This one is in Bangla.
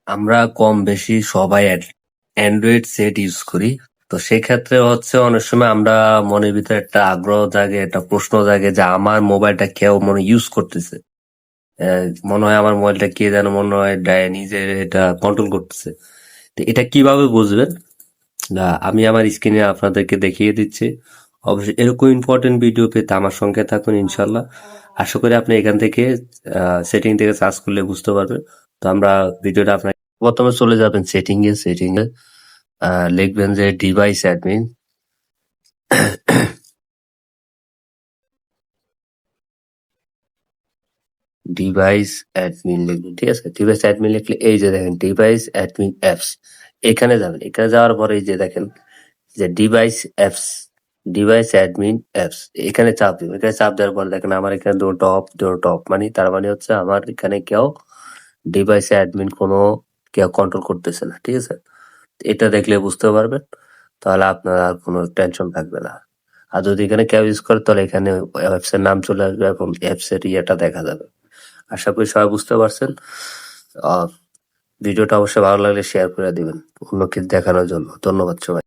আমরা কম বেশি সবাই অ্যান্ড্রয়েড সেট ইউজ করি। তো সেক্ষেত্রে হচ্ছে অনেক সময় আমরা মনের ভিতরে একটা আগ্রহ জাগে, একটা প্রশ্ন জাগে যে আমার মোবাইলটা কেউ মনে ইউজ করতেছে। মনে হয় আমার মোবাইলটা কে যেন মনে হয় নিজে এটা কন্ট্রোল করতেছে। তো এটা কিভাবে বুঝবেন? না, আমি আমার স্ক্রিনে আপনাদেরকে দেখিয়ে দিচ্ছি। অবশ্যই এরকম ইম্পর্টেন্ট ভিডিও পেতে আমার সঙ্গে থাকুন ইনশাল্লাহ। আশা করি আপনি এখান থেকে সেটিং থেকে সার্চ করলে বুঝতে পারবেন। তো আমরা ভিডিওটা আপনাকে প্রথমে চলে যাবেন সেটিং এ লিখবেন যে ডিভাইস অ্যাডমিন। ডিভাইস অ্যাডমিন লিখবেন, ঠিক আছে? ডিভাইস অ্যাডমিন লিখলে এই যে দেখেন ডিভাইস অ্যাডমিন অ্যাপস, এখানে যাবেন। এখানে যাওয়ার পরে এই যে দেখেন যে device apps, device admin apps, এখানে চাপ দিবেন। এখানে চাপ দেওয়ার পর দেখেন আমার এখানে দুটো টপ মানে তার মানে হচ্ছে আমার এখানে কেউ ডিভাইস অ্যাডমিন কোনো কেউ কন্ট্রোল করতেছে না, ঠিক আছে? এটা দেখলে বুঝতে পারবেন, তাহলে আপনার আর কোনো টেনশন থাকবে না। আর যদি এখানে কেউ ইউজ করে তাহলে এখানে অ্যাপস এর নাম চলে আসবে এবং অ্যাপস এর ইয়েটা দেখা যাবে। আশা করি সবাই বুঝতে পারছেন। আহ ভিডিওটা অবশ্যই ভালো লাগলে শেয়ার করে দিবেন অন্যকে দেখানোর জন্য। ধন্যবাদ সবাই।